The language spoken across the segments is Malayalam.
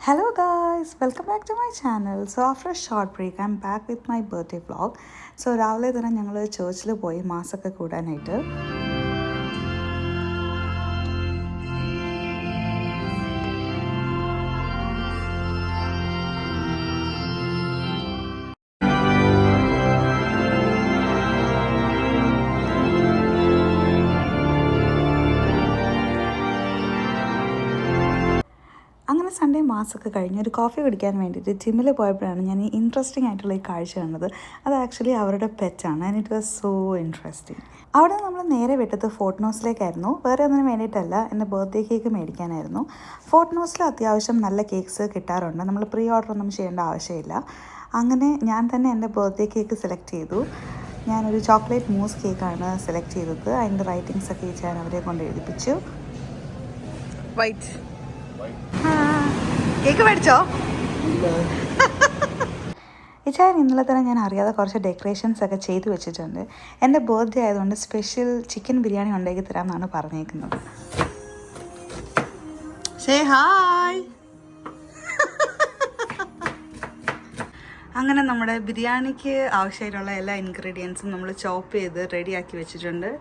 Hello guys, welcome back to my channel. So after a short break, I'm back with my birthday vlog. So രാവിലെ തന്നെ ഞങ്ങൾ ചർച്ചിൽ പോയി മാസൊക്കെ കൂടാനായിട്ട്. അങ്ങനെ സൺഡേ മാസമൊക്കെ കഴിഞ്ഞ് ഒരു കോഫി കുടിക്കാൻ വേണ്ടിയിട്ട് ജിമ്മിൽ പോയപ്പോഴാണ് ഞാൻ ഈ ഇൻട്രസ്റ്റിംഗ് ആയിട്ടുള്ള ഈ കാഴ്ച കണ്ടത്. അത് ആക്ച്വലി അവരുടെ പെറ്റാണ് and it was so interesting. അവിടെ നമ്മൾ നേരെ വിട്ടത് ഫോർട്ട്നോസിലേക്കായിരുന്നു. വേറെ ഒന്നിനും വേണ്ടിയിട്ടല്ല, എൻ്റെ ബർത്ത്ഡേ കേക്ക് മേടിക്കാനായിരുന്നു. ഫോർട്ട്നോസിൽ അത്യാവശ്യം നല്ല കേക്ക്സ് കിട്ടാറുണ്ട്, നമ്മൾ പ്രീ ഓർഡർ ഒന്നും ചെയ്യേണ്ട ആവശ്യമില്ല. അങ്ങനെ ഞാൻ തന്നെ എൻ്റെ ബർത്ത്ഡേ കേക്ക് സെലക്ട് ചെയ്തു. ഞാനൊരു ചോക്ലേറ്റ് മൂസ് കേക്കാണ് സെലക്ട് ചെയ്തത്. അതിൻ്റെ റൈറ്റിങ്സൊക്കെ ഞാൻ അവരെ കൊണ്ട് എഴുതിപ്പിച്ചു. വൈറ്റ് കേക്ക് മേടിച്ചോ? ഇച്ചാൻ ഇന്നലെ തന്നെ ഞാൻ അറിയാതെ കുറച്ച് ഡെക്കറേഷൻസ് ഒക്കെ ചെയ്തു വെച്ചിട്ടുണ്ട്. എൻ്റെ ബർത്ത്ഡേ ആയതുകൊണ്ട് സ്പെഷ്യൽ ചിക്കൻ ബിരിയാണി ഉണ്ടാക്കി തരാമെന്നാണ് പറഞ്ഞേക്കുന്നത്. അങ്ങനെ നമ്മുടെ ബിരിയാണിക്ക് ആവശ്യമായിട്ടുള്ള എല്ലാ ഇൻഗ്രീഡിയൻസും നമ്മൾ ചോപ്പ് ചെയ്ത് റെഡിയാക്കി വെച്ചിട്ടുണ്ട്.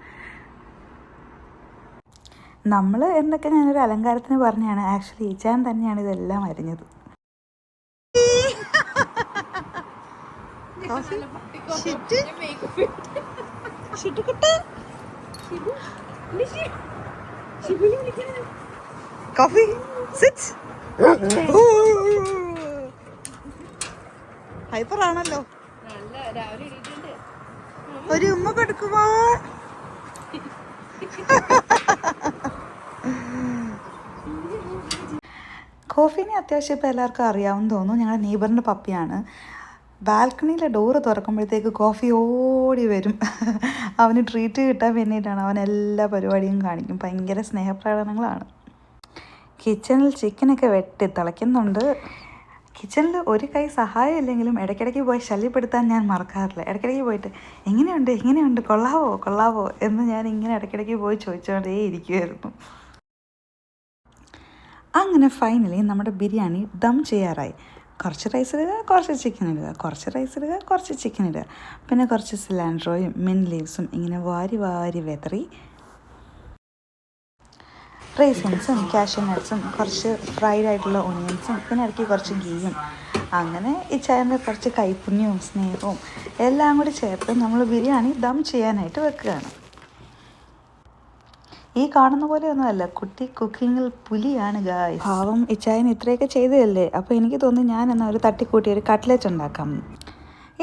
നമ്മൾ എന്നൊക്കെ ഞാനൊരു അലങ്കാരത്തിന് പറഞ്ഞാണ്, ആക്ച്വലി ഈച്ചാൻ തന്നെയാണ് ഇതെല്ലാം അരിഞ്ഞത്. കോഫി ഹൈപ്പർ ആണല്ലോ. ഒരു ഉമ്മ കൊടുക്കുമോ? കോഫീനെ അത്യാവശ്യം ഇപ്പോൾ എല്ലാവർക്കും അറിയാമെന്ന് തോന്നുന്നു. ഞങ്ങളുടെ നെയ്ബറിൻ്റെ പപ്പിയാണ്. ബാൽക്കണിയിലെ ഡോറ് തുറക്കുമ്പോഴത്തേക്ക് കോഫി ഓടി വരും. അവന് ട്രീറ്റ് കിട്ടാൻ വേണ്ടിയിട്ടാണ്. അവൻ എല്ലാ പരിപാടിയും കാണിക്കും. ഭയങ്കര സ്നേഹപ്രകടനങ്ങളാണ്. കിച്ചണിൽ ചിക്കനൊക്കെ വെട്ടി തിളയ്ക്കുന്നുണ്ട്. കിച്ചണിൽ ഒരു കൈ സഹായം ഇല്ലെങ്കിലും ഇടയ്ക്കിടയ്ക്ക് പോയി ശല്യപ്പെടുത്താൻ ഞാൻ മറക്കാറില്ല. ഇടയ്ക്കിടയ്ക്ക് പോയിട്ട് എങ്ങനെയുണ്ട് കൊള്ളാവോ എന്ന് ഞാൻ ഇങ്ങനെ ഇടയ്ക്കിടയ്ക്ക് പോയി ചോദിച്ചുകൊണ്ടേ ഇരിക്കുമായിരുന്നു. അങ്ങനെ ഫൈനലി നമ്മുടെ ബിരിയാണി ദം ചെയ്യാറായി. കുറച്ച് റൈസ് ഇടുക, കുറച്ച് ചിക്കൻ ഇടുക, കുറച്ച് റൈസ് ഇടുക, കുറച്ച് ചിക്കൻ ഇടുക, പിന്നെ കുറച്ച് സിലാൻഡ്രോയും മിൻറ്റ് ലീവ്സും ഇങ്ങനെ വാരി വെതറി റൈസിൻസും കാഷ്യൂ നട്ട്സും കുറച്ച് ഫ്രൈഡ് ആയിട്ടുള്ള ഓണിയൻസും പിന്നെ ഇടയ്ക്ക് കുറച്ച് ഗീയും, അങ്ങനെ ഈ ചായൻ്റെ കുറച്ച് കൈപ്പുണ്യവും സ്നേഹവും എല്ലാം കൂടി ചേർത്ത് നമ്മൾ ബിരിയാണി ദം ചെയ്യാനായിട്ട് വെക്കുകയാണ്. ഈ കാണുന്ന പോലെ ഒന്നുമല്ല, കുട്ടി കുക്കിങ്ങിൽ പുലിയാണ് ഗായ്സ്. പാവം ഇച്ചായൻ ഇത്രയൊക്കെ ചെയ്തതല്ലേ, അപ്പോൾ എനിക്ക് തോന്നി ഞാൻ എന്നാൽ ഒരു തട്ടിക്കൂട്ടി ഒരു കട്ട്ലറ്റ് ഉണ്ടാക്കാം.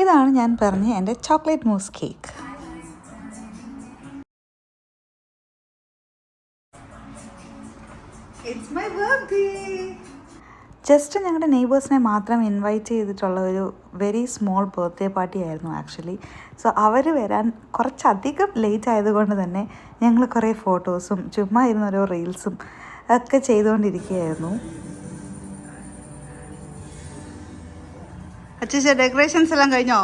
ഇതാണ് ഞാൻ പറഞ്ഞ എൻ്റെ ചോക്ലേറ്റ് മൂസ് കേക്ക്. ജസ്റ്റ് ഞങ്ങളുടെ നെയ്ബേഴ്സിനെ മാത്രം ഇൻവൈറ്റ് ചെയ്തിട്ടുള്ള ഒരു വെരി സ്മോൾ ബർത്ത്ഡേ പാർട്ടി ആയിരുന്നു ആക്ച്വലി. സോ അവർ വരാൻ കുറച്ചധികം ലേറ്റ് ആയതുകൊണ്ട് തന്നെ ഞങ്ങൾ കുറേ ഫോട്ടോസും ചുമ്മാ ഇരുന്ന ഓരോ റീൽസും ഒക്കെ ചെയ്തുകൊണ്ടിരിക്കുകയായിരുന്നു. അച്ഛാ ഡെക്കറേഷൻസ് എല്ലാം കഴിഞ്ഞോ?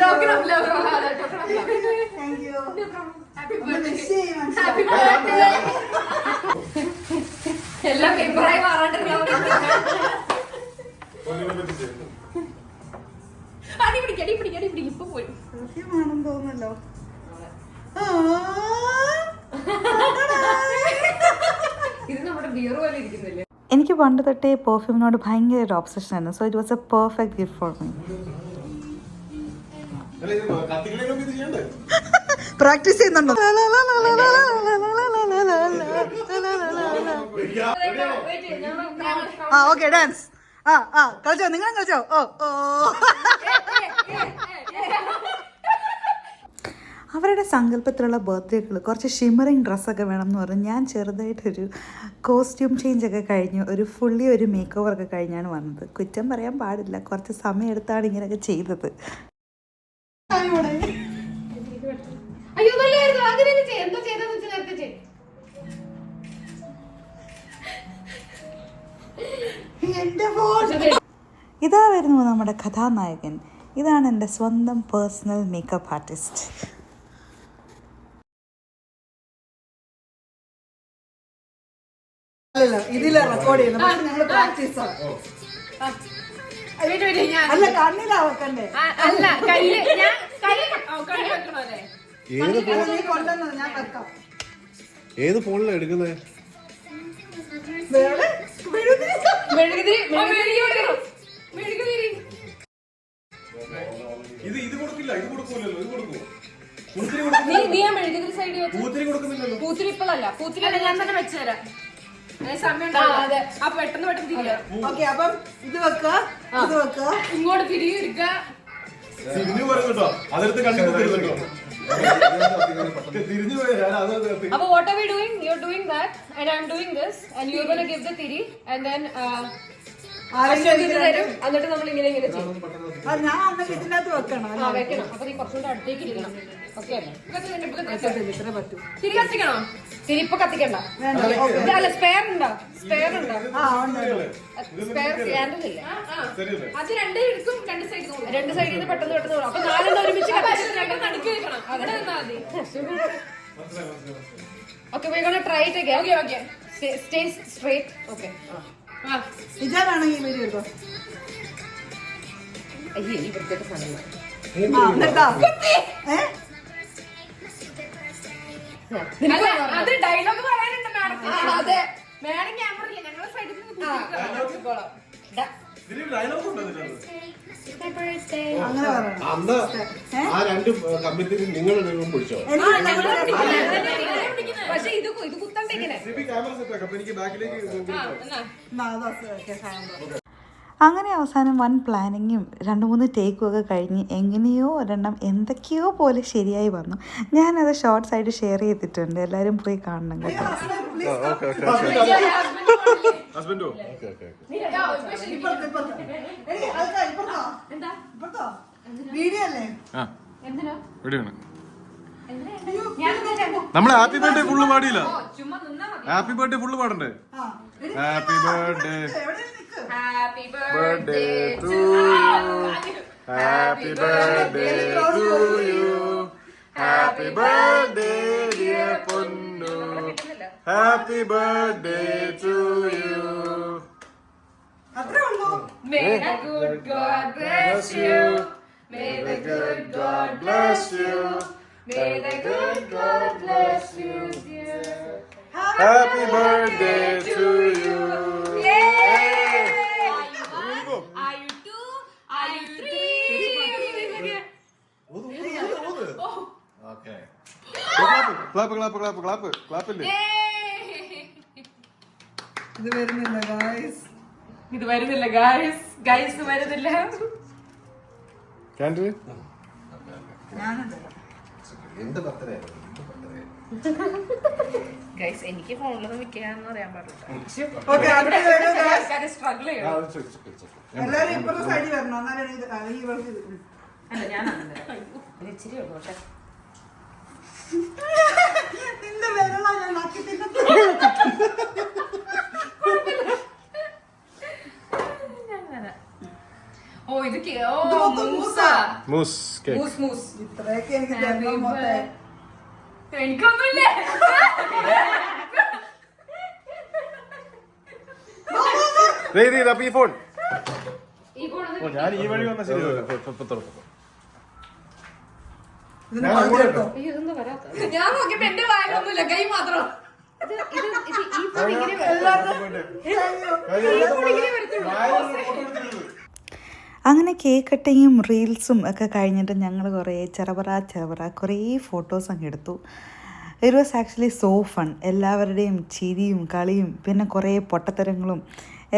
Talking of love, Thank you. no problem. Happy birthday. Happy birthday. എല്ലാം പേപ്പറായി മാറാണ്ടല്ലോ. അടിപിടിക്ക് ഇപ്പൊ പോയി ആണെന്ന് തോന്നുന്നല്ലോ. ഇത് നമ്മുടെ ബിയർ പോലെ ഇരിക്കുന്നില്ലേ? എനിക്ക് പണ്ട് തൊട്ടേ പെർഫ്യൂമിനോട് ഭയങ്കര ഒരു ഒബ്സഷൻ ആയിരുന്നു. So it was a perfect gift for me. Practice ചെയ്യുന്നുണ്ടോ? Okay dance. കളിച്ചോ, നിങ്ങളും കളിച്ചോ. അവരുടെ സങ്കല്പത്തിലുള്ള ബർത്ത്ഡേകൾ കുറച്ച് ഷിമറിങ് ഡ്രസ്സൊക്കെ വേണം എന്ന് പറഞ്ഞ് ഞാൻ ചെറുതായിട്ടൊരു കോസ്റ്റ്യൂം ചേഞ്ചൊക്കെ കഴിഞ്ഞ് ഒരു മേക്ക് ഓവറൊക്കെ കഴിഞ്ഞാണ് വന്നത്. കുറ്റം പറയാൻ പാടില്ല, കുറച്ച് സമയം എടുത്താണ് ഇങ്ങനെയൊക്കെ ചെയ്തത്. അയ്യോ നല്ലായിരുന്നു. അങ്ങനെ എന്തോ ചെയ്തെന്ന് വെച്ചാൽ നേരത്തെ ചെയ്യും. ഇതാ വരുന്നു നമ്മുടെ കഥാനായകൻ. ഇതാണ് എൻ്റെ സ്വന്തം പേഴ്സണൽ മേക്കപ്പ് ആർട്ടിസ്റ്റ്. ഇതില് റെക്കോർഡ് ചെയ്യുന്നു ഞങ്ങള് പ്രാക്ടീസ് അല്ല കണ്ണിലാ വെക്കണ്ടേ അല്ല കയ്യില് ഞാൻ കൈ വെക്കണോ അല്ലേ നീ കൊണ്ടുവന്നത് ഞാൻ വെക്കാം. ഏത് ഫോണിലാണ് എടുക്കുന്നത്? ഇത് കൊടുക്കില്ല, ഇത് കൊടുക്കൂലല്ലോ, ഇത് കൊടുക്കുമോ? പൂത്തിരി കൊടുക്കുന്നില്ലല്ലോ. പൂത്തിരി ഇപ്പോഴല്ല, പൂത്തിരി ഞാൻ തന്നെ വെച്ചുതരാം. സമയം അപ്പൊ പെട്ടെന്ന് പെട്ടെന്ന് ഓക്കെ അപ്പം ഇത് വെക്കുക, ഇത് വെക്കുക, ഇങ്ങോട്ട് തിരികെ തിരിഞ്ഞു പറയുന്നുണ്ടോ? അതെടുത്ത് കണ്ടു തിരിഞ്ഞു പോയാ അപ്പൊ what are we doing? You're doing that and I'm doing this and you're gonna give the tiri and then തരും. എന്നിട്ട് നമ്മൾ ഇങ്ങനെ ഇങ്ങനെ ചെയ്യും. ഞാൻ അന്ന് ഇതിനകത്ത് വെക്കണം. വെക്കണം. അപ്പൊ നീ കുറച്ചുകൂടെ അടുത്തേക്ക് ഇരിക്കണം. ഓക്കെ അല്ലേ? ഇത്ര പറ്റും. തിരി കത്തിക്കണോ? തിരി ഇപ്പൊ കത്തിക്കണ്ട. അല്ല സ്പെയർ ഉണ്ടോ? സ്പെയർ ഉണ്ടോ? സ്പെയർ ക്യാൻഡിൽ ഇല്ല. അത് രണ്ടേ എടുക്കും, രണ്ട് സൈഡിൽ നിന്ന് പെട്ടെന്ന് പെട്ടെന്ന് വരും. അപ്പൊ നാലെണ്ണം ഒരുമിച്ച് നടുക്കി വെക്കണം. അവിടെ നിന്നാ മതി. Okay we're gonna try it again. Okay. Stay straight. Okay. ഇതാണെങ്കിൽ ഈ വീഡിയോ എടുക്കാം. അയ്യേ ഈ വൃത്തിയായിട്ട് സാധനം അത് ഡയലോഗ് പറയാനുണ്ട് മാഡം. അതെ മാഡം ക്യാമറ ഇല്ല, ഞങ്ങളുടെ സൈഡിൽ നിന്ന് അങ്ങനെ പറയണം. അന്ന് ആ രണ്ട് കമ്പിത്തിൽ നിങ്ങൾ പൊളിച്ചോ? പക്ഷെ ഇത് കുത്തണ്ട ഇങ്ങനെ. ക്യാമറ സെറ്റ് ആക്കാം. എനിക്ക് ബാക്കിലേക്ക് അങ്ങനെ അവസാനം 1 പ്ലാനിങ്ങും 2-3 ടേക്കും ഒക്കെ കഴിഞ്ഞ് എങ്ങനെയോ ഒരെണ്ണം എന്തൊക്കെയോ പോലെ ശരിയായി വന്നു. ഞാനത് ഷോർട്സ് ആയിട്ട് ഷെയർ ചെയ്തിട്ടുണ്ട്, എല്ലാവരും പോയി കാണണം കേട്ടോ. ഹസ്ബൻഡോ? വീഡിയോ അല്ലേ? നമ്മളെ ഹാപ്പി ബർത്ത്ഡേ ഫുള്ള് പാടിയില്ല. ഹാപ്പി ബർത്ത്ഡേ ഫുള്ള് പാടണ്ടേ? Happy birthday birthday to you, happy birthday to you, happy birthday dear Ponnu, happy birthday to you. അത്രേ ഉള്ളൂ. May the good God bless you. May the good God bless you. May the good God bless you, dear. Happy birthday to you. Yay! Are you two? Are you three? Okay. Clap, clap, clap, clap, clap ഇല്ലേ? ഇത് വരുന്നില്ല ഗായ്സ്. ഇത് വരുന്നില്ല ഗായ്സ്. ഗായ്സ് വരുന്നില്ല. Candle? ഞാനുണ്ട്. ഗായ്സ് എനിക്ക് ഫോണിലൊന്നും വിൽക്കാന്ന് പറയാൻ പാടില്ല. ഓക്കെ അടുത്ത വീഡിയോ ഗായ്സ്. സ്ട്രഗിൾ ചെയ്യണം. എല്ലാരും ഇപ്പുറത്തെ സൈഡിൽ വരണം, എന്നാലും ഇത് ഈ ഇവൾക്ക് ഇത്. അല്ല ഞാനാണ് ഇച്ചിരി ഉള്ളൂ. പക്ഷെ നിന്റെ വിരള ഞാൻ നക്കി തിന്നത്. ഓ ഇത് മൂസ് കേക്ക്. മൂസ് ഇത്രയൊക്കെ എനിക്ക് തരണം മോളെ. എനിക്കൊന്നുമില്ല. അപ്പൊ ഈ ഫോൺ ഈ ഫോൺ ഞാൻ ഈ വഴി വന്ന ശരി. ഇതിന് പകുതി കേട്ടോ. ഇതൊന്നും വരാത്ത. ഞാൻ നോക്കിയപ്പോ എന്റെ വായൊന്നുമില്ല, കൈ മാത്രം. അങ്ങനെ കേക്ക് കട്ടിങ്ങും റീൽസും ഒക്കെ കഴിഞ്ഞിട്ട് ഞങ്ങൾ കുറേ ചെറപറ കുറേ ഫോട്ടോസ് അങ്ങ് എടുത്തു. It was actually so fun. എല്ലാവരുടെയും ചിരിയും കളിയും പിന്നെ കുറേ പൊട്ടത്തരങ്ങളും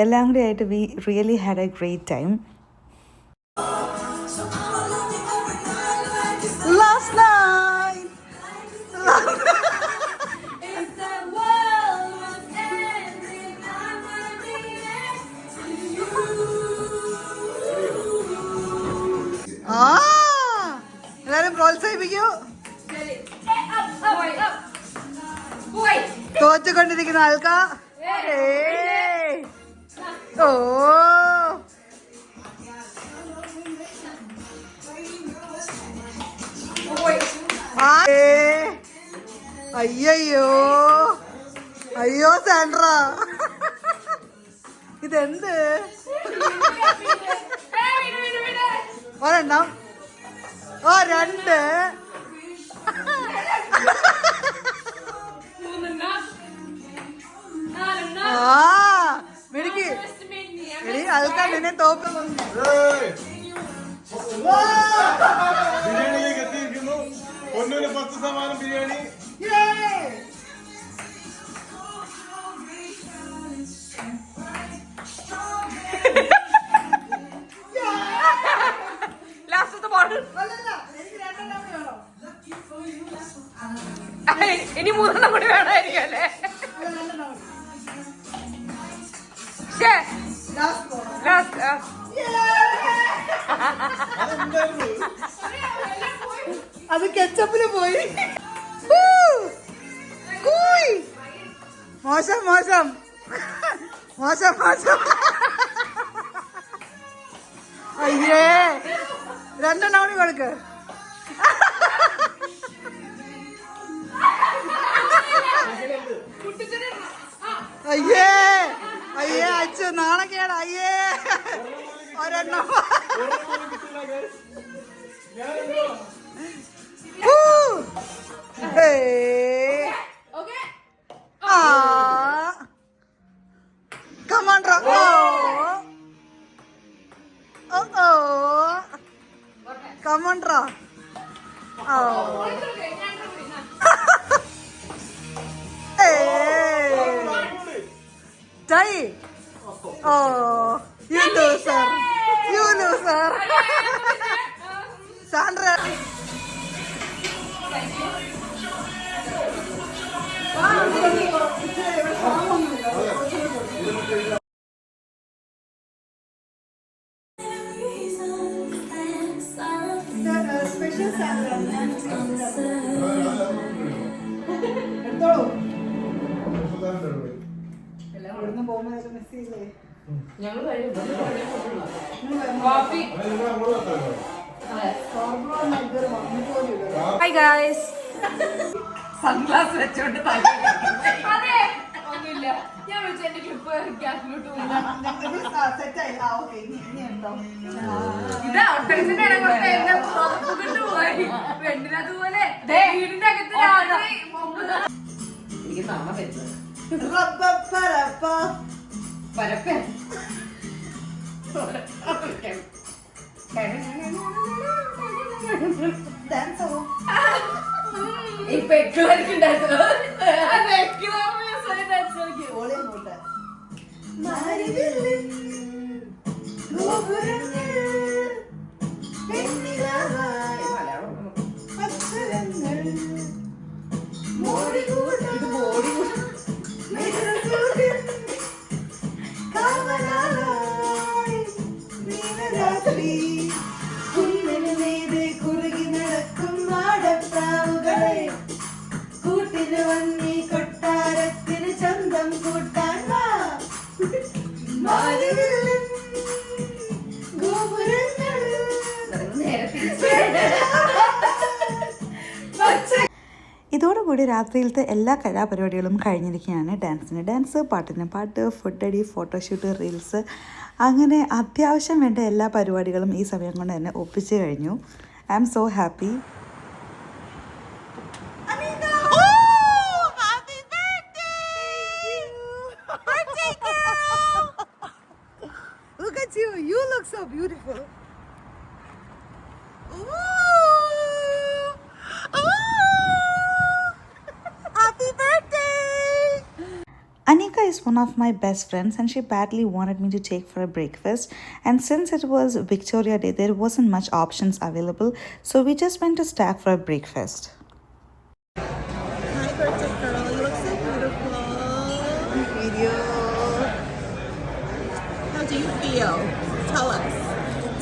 എല്ലാം കൂടി ആയിട്ട് V really had A great time. Last night. എല്ലാരും പ്രോത്സാഹിപ്പിക്കൂ. തോച്ചുകൊണ്ടിരിക്കുന്ന ആൾക്കാർ. ഓ അയ്യോ അയ്യോ സാൻഡ്ര ഇതെന്ത് ഒരെണ്ണം ഓ രണ്ട് ആ മിടുക്കി എടി അതൊക്കെ നിന്നെ തോക്കുന്നു ബിരിയാണിയിലേക്ക് എത്തിയിരിക്കുന്നു. 1 10 സമ്മാനം ബിരിയാണി. ലാസ്റ്റത്തെ ബോട്ടിൽ ഇനി 3 കൂടി വേണമായിരിക്കും അല്ലേ? അത് കെച്ചപ്പില് പോയി. മോശം മോശം മോശം മോശം. അയ്യേ 2 കൂടി കൊടുക്ക്. അയ്യേ അയ്യേ അച്ഛ നാണക്കേട്. അയ്യേ ഒരെണ്ണം. Come on, Rocco. Oh. Come on, Rocco. Oh. Hey. Die. Oh. You loser. You loser. Sandra. Hi guys. Sunglass വെച്ചോണ്ട് അതെ ഒന്നുമില്ല. ഞാൻ വിളിച്ച എന്റെ ക്ലിപ്പ് ഗ്യാസിലോട്ട് ഇത് ഔട്ട്ഫിറ്റ്സിന്റെ ഇടം കൊടുത്ത എന്റെ പുറത്ത് കിട്ടുപോയി പെണ്ണിനതുപോലെ വീടിന്റെ അകത്ത് രാത്രി എനിക്ക് നാളെ പരപ്പ ഇപ്പൊ എക്കുണ്ടായിരുന്നു. കുറുകി നടക്കും മാടപ്രാവുകളെ കൂട്ടിന് വന്നി കൊട്ടാരത്തിന് ചന്തം കൂട്ടാൻ വാ. ഗോപുരങ്ങൾ ഇതോടുകൂടി രാത്രിയിലത്തെ എല്ലാ കലാപരിപാടികളും കഴിഞ്ഞിരിക്കുകയാണ്. ഡാൻസ്, പാട്ടിന് പാട്ട്, ഫുഡടി, ഫോട്ടോഷൂട്ട്, റീൽസ്, അങ്ങനെ അത്യാവശ്യം വേണ്ട എല്ലാ പരിപാടികളും ഈ സമയം കൊണ്ട് തന്നെ ഒപ്പിച്ച് കഴിഞ്ഞു. I am so happy. Look at you. You look so beautiful. Happy birthday! Anika is one of my best friends and she badly wanted me to take for a breakfast, and since it was Victoria Day there wasn't much options available, so we just went to Stack for a breakfast. Hi birthday girl, you look so beautiful. Video. How do you feel? Tell us.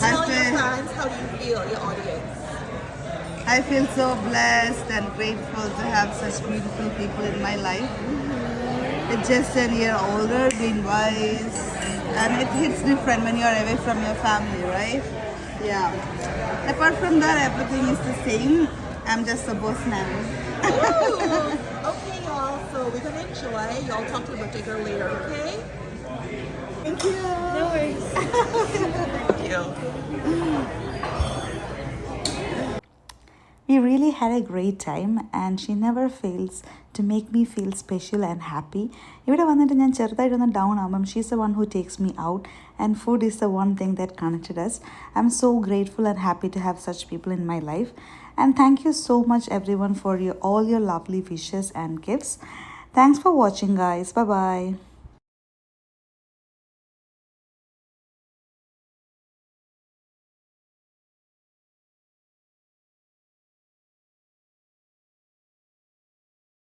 Tell your fans how do you feel, your audience. I feel so blessed and grateful to have such beautiful people in my life. It's just a year older, being wise, and it hits different when you're away from your family, right? Yeah. Apart from that, everything is the same. I'm just the boss now. Ooh. Okay, y'all. So we're gonna enjoy. Y'all talk to the birthday girl later, okay? Thank you. No worries. Thank you. We really had a great time and she never fails to make me feel special and happy. ഇവിടെ വന്നിട്ട് ഞാൻ ചെറുതായിട്ടൊന്ന് ഡൗൺ ആകുമ്പം she's the one who takes me out and food is the one thing that connected us. I'm so grateful and happy to have such people in my life. And thank you so much everyone for all your lovely wishes and gifts. Thanks for watching guys. Bye bye.